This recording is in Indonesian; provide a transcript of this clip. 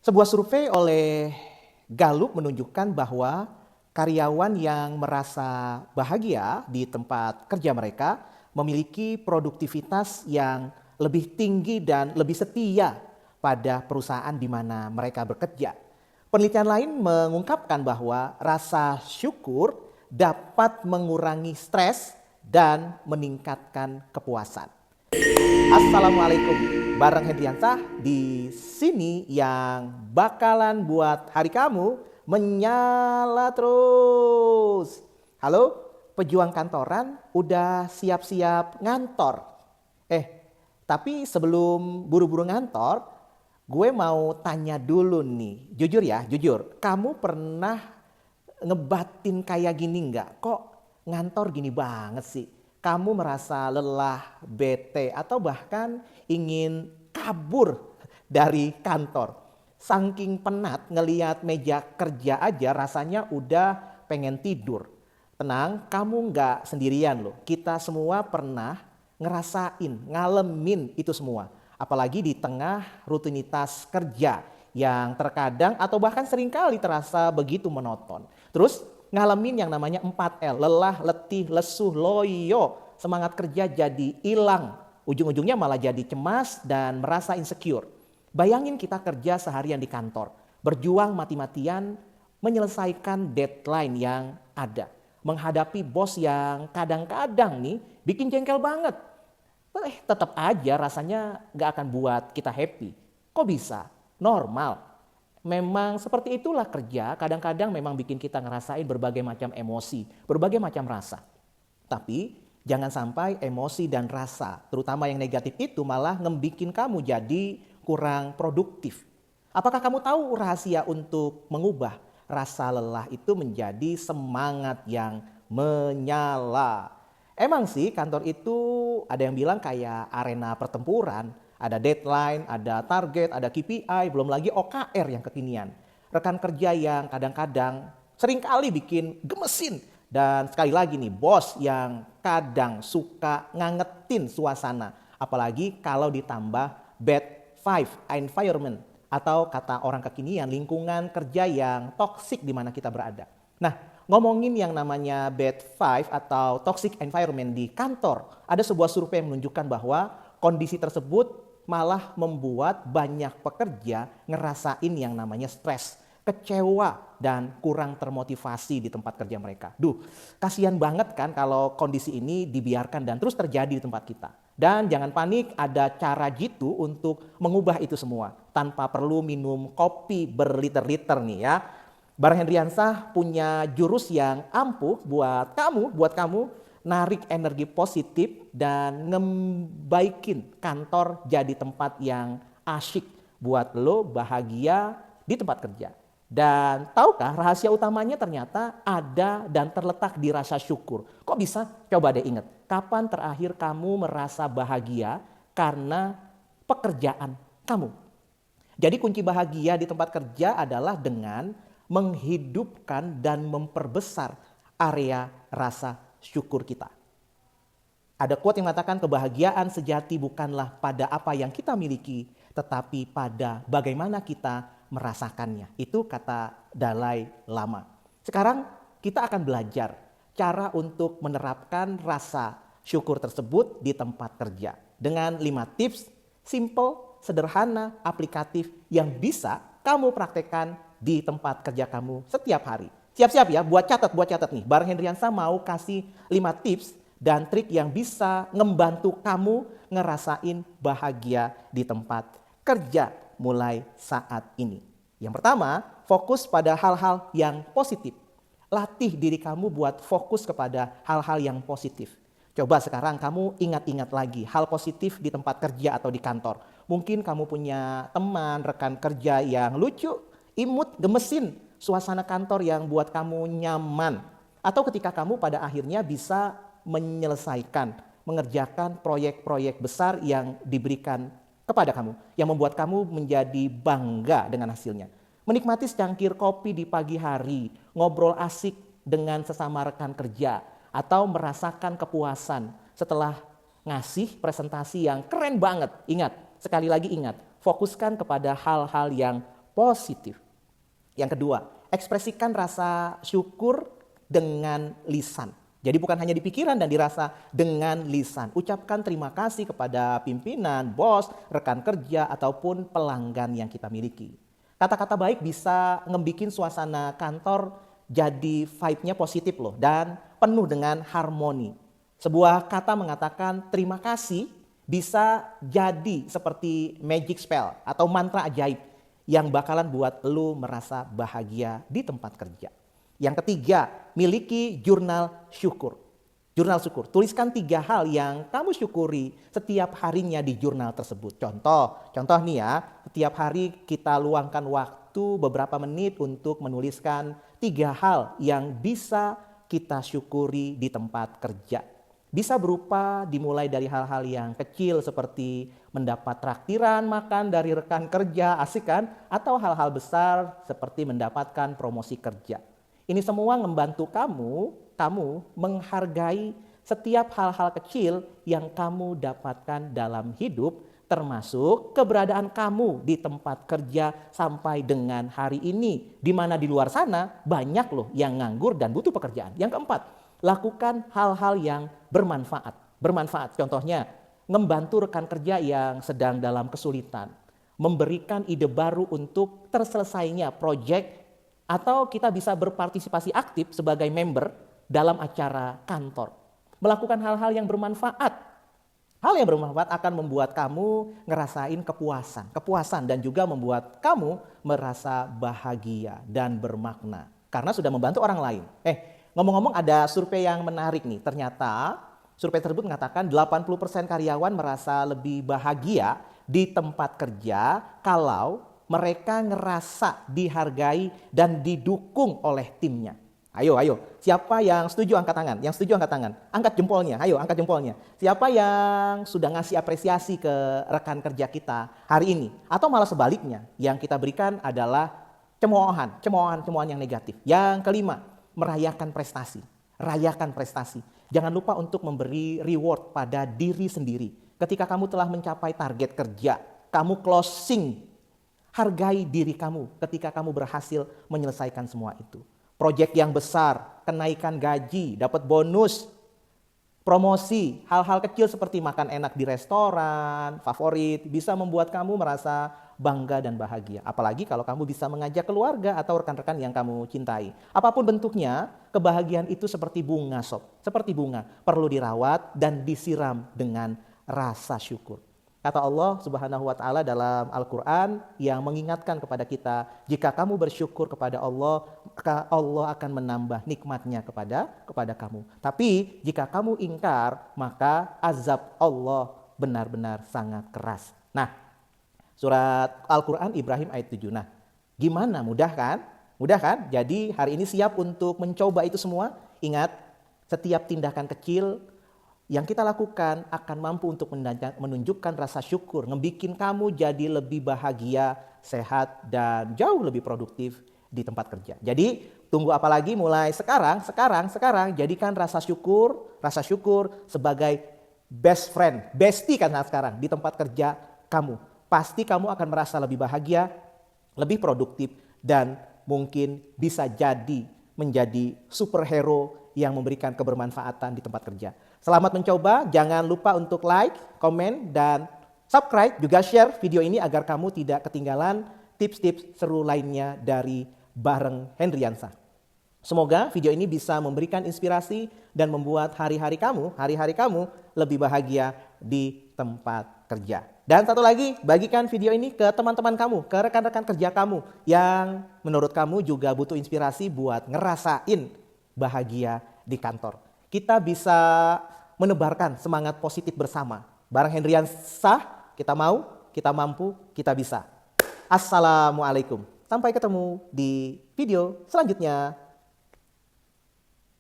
Sebuah survei oleh Gallup menunjukkan bahwa karyawan yang merasa bahagia di tempat kerja mereka memiliki produktivitas yang lebih tinggi dan lebih setia pada perusahaan di mana mereka bekerja. Penelitian lain mengungkapkan bahwa rasa syukur dapat mengurangi stres dan meningkatkan kepuasan. Assalamualaikum, bareng Hendriansah di sini yang bakalan buat hari kamu menyala terus. Halo, pejuang kantoran udah siap-siap ngantor. Tapi sebelum buru-buru ngantor, gue mau tanya dulu nih, jujur ya, jujur. Kamu pernah ngebatin kayak gini nggak? Kok ngantor gini banget sih? Kamu merasa lelah, bete, atau bahkan ingin kabur dari kantor. Saking penat ngeliat meja kerja aja rasanya udah pengen tidur. Tenang, kamu nggak sendirian loh. Kita semua pernah ngerasain, ngalamin itu semua. Apalagi di tengah rutinitas kerja yang terkadang atau bahkan seringkali terasa begitu monoton. Terus ngalamin yang namanya 4L, lelah, letih, lesuh, loyo, semangat kerja jadi hilang. Ujung-ujungnya malah jadi cemas dan merasa insecure. Bayangin kita kerja seharian di kantor, berjuang mati-matian menyelesaikan deadline yang ada. Menghadapi bos yang kadang-kadang nih bikin jengkel banget. Tetap aja rasanya gak akan buat kita happy. Kok bisa? Normal. Memang seperti itulah kerja, kadang-kadang memang bikin kita ngerasain berbagai macam emosi, berbagai macam rasa. Tapi jangan sampai emosi dan rasa, terutama yang negatif itu malah ngebikin kamu jadi kurang produktif. Apakah kamu tahu rahasia untuk mengubah rasa lelah itu menjadi semangat yang menyala? Emang sih kantor itu ada yang bilang kayak arena pertempuran. Ada deadline, ada target, ada KPI, belum lagi OKR yang kekinian. Rekan kerja yang kadang-kadang seringkali bikin gemesin. Dan sekali lagi nih, bos yang kadang suka ngangetin suasana. Apalagi kalau ditambah bad five environment. Atau kata orang kekinian, lingkungan kerja yang toksik di mana kita berada. Nah, ngomongin yang namanya bad five atau toxic environment di kantor. Ada sebuah survei yang menunjukkan bahwa kondisi tersebut malah membuat banyak pekerja ngerasain yang namanya stres, kecewa, dan kurang termotivasi di tempat kerja mereka. Kasihan banget kan kalau kondisi ini dibiarkan dan terus terjadi di tempat kita. Dan jangan panik, ada cara jitu untuk mengubah itu semua tanpa perlu minum kopi berliter-liter nih ya. Bareng Hendriansah punya jurus yang ampuh buat kamu narik energi positif dan ngebaikin kantor jadi tempat yang asyik buat lo bahagia di tempat kerja. Dan tahukah rahasia utamanya ternyata ada dan terletak di rasa syukur. Kok bisa? Coba deh ingat, kapan terakhir kamu merasa bahagia karena pekerjaan kamu? Jadi kunci bahagia di tempat kerja adalah dengan menghidupkan dan memperbesar area rasa syukur kita. Ada quote yang mengatakan kebahagiaan sejati bukanlah pada apa yang kita miliki, tetapi pada bagaimana kita merasakannya. Itu kata Dalai Lama. Sekarang kita akan belajar cara untuk menerapkan rasa syukur tersebut di tempat kerja. Dengan 5 tips simple, sederhana, aplikatif yang bisa kamu praktekkan di tempat kerja kamu setiap hari. Siap-siap ya, buat catat nih. Bareng Hendriansah mau kasih 5 tips dan trik yang bisa ngebantu kamu ngerasain bahagia di tempat kerja mulai saat ini. Yang pertama, fokus pada hal-hal yang positif. Latih diri kamu buat fokus kepada hal-hal yang positif. Coba sekarang kamu ingat-ingat lagi hal positif di tempat kerja atau di kantor. Mungkin kamu punya teman, rekan kerja yang lucu, imut, gemesin, suasana kantor yang buat kamu nyaman. Atau ketika kamu pada akhirnya bisa menyelesaikan, mengerjakan proyek-proyek besar yang diberikan kepada kamu. Yang membuat kamu menjadi bangga dengan hasilnya. Menikmati secangkir kopi di pagi hari, ngobrol asik dengan sesama rekan kerja. Atau merasakan kepuasan setelah ngasih presentasi yang keren banget. Ingat, sekali lagi ingat, fokuskan kepada hal-hal yang positif. Yang kedua, ekspresikan rasa syukur dengan lisan. Jadi bukan hanya di pikiran dan dirasa, dengan lisan. Ucapkan terima kasih kepada pimpinan, bos, rekan kerja, ataupun pelanggan yang kita miliki. Kata-kata baik bisa ngebikin suasana kantor jadi vibe-nya positif loh dan penuh dengan harmoni. Sebuah kata mengatakan terima kasih bisa jadi seperti magic spell atau mantra ajaib yang bakalan buat lu merasa bahagia di tempat kerja. Yang ketiga, miliki jurnal syukur. Jurnal syukur, tuliskan 3 hal yang kamu syukuri setiap harinya di jurnal tersebut. Contoh nih ya, setiap hari kita luangkan waktu beberapa menit untuk menuliskan 3 hal yang bisa kita syukuri di tempat kerja. Bisa berupa dimulai dari hal-hal yang kecil seperti mendapat traktiran makan dari rekan kerja, asik kan? Atau hal-hal besar seperti mendapatkan promosi kerja. Ini semua membantu kamu menghargai setiap hal-hal kecil yang kamu dapatkan dalam hidup, termasuk keberadaan kamu di tempat kerja sampai dengan hari ini. Di mana di luar sana banyak loh yang nganggur dan butuh pekerjaan. Yang keempat, lakukan hal-hal yang bermanfaat. Contohnya, membantu rekan kerja yang sedang dalam kesulitan, memberikan ide baru untuk terselesainya proyek, atau kita bisa berpartisipasi aktif sebagai member dalam acara kantor. Melakukan hal-hal yang bermanfaat. Hal yang bermanfaat akan membuat kamu ngerasain kepuasan dan juga membuat kamu merasa bahagia dan bermakna karena sudah membantu orang lain. Ngomong-ngomong ada survei yang menarik nih. Ternyata survei tersebut mengatakan 80% karyawan merasa lebih bahagia di tempat kerja kalau mereka ngerasa dihargai dan didukung oleh timnya. Ayo, siapa yang setuju angkat tangan? Yang setuju angkat tangan. Angkat jempolnya, ayo angkat jempolnya. Siapa yang sudah ngasih apresiasi ke rekan kerja kita hari ini? Atau malah sebaliknya, yang kita berikan adalah cemoohan yang negatif. Yang kelima, merayakan prestasi. Rayakan prestasi. Jangan lupa untuk memberi reward pada diri sendiri. Ketika kamu telah mencapai target kerja, kamu closing. Hargai diri kamu ketika kamu berhasil menyelesaikan semua itu. Proyek yang besar, kenaikan gaji, dapat bonus, promosi, hal-hal kecil seperti makan enak di restoran, favorit, bisa membuat kamu merasa bangga dan bahagia. Apalagi kalau kamu bisa mengajak keluarga atau rekan-rekan yang kamu cintai. Apapun bentuknya, kebahagiaan itu seperti bunga sob. Seperti bunga, perlu dirawat dan disiram dengan rasa syukur. Kata Allah Subhanahu wa Ta'ala dalam Al-Quran yang mengingatkan kepada kita, jika kamu bersyukur kepada Allah, maka Allah akan menambah nikmatnya kepada kamu. Tapi jika kamu ingkar, maka azab Allah benar-benar sangat keras. Nah, surat Al-Quran Ibrahim ayat 7. Nah, gimana? Mudah kan? Mudah kan? Jadi hari ini siap untuk mencoba itu semua? Ingat, setiap tindakan kecil yang kita lakukan akan mampu untuk menunjukkan rasa syukur, ngebikin kamu jadi lebih bahagia, sehat, dan jauh lebih produktif di tempat kerja. Jadi tunggu apa lagi? Mulai sekarang jadikan rasa syukur sebagai best friend, bestie kan sekarang di tempat kerja kamu. Pasti kamu akan merasa lebih bahagia, lebih produktif, dan mungkin bisa jadi menjadi superhero yang memberikan kebermanfaatan di tempat kerja. Selamat mencoba, jangan lupa untuk like, komen, dan subscribe, juga share video ini agar kamu tidak ketinggalan tips-tips seru lainnya dari Bareng Hendriansah. Semoga video ini bisa memberikan inspirasi dan membuat hari-hari kamu lebih bahagia di tempat kerja. Dan satu lagi, bagikan video ini ke teman-teman kamu, ke rekan-rekan kerja kamu yang menurut kamu juga butuh inspirasi buat ngerasain bahagia di kantor. Kita bisa menebarkan semangat positif bersama. Bareng Hendriansah, kita mau, kita mampu, kita bisa. Assalamualaikum. Sampai ketemu di video selanjutnya.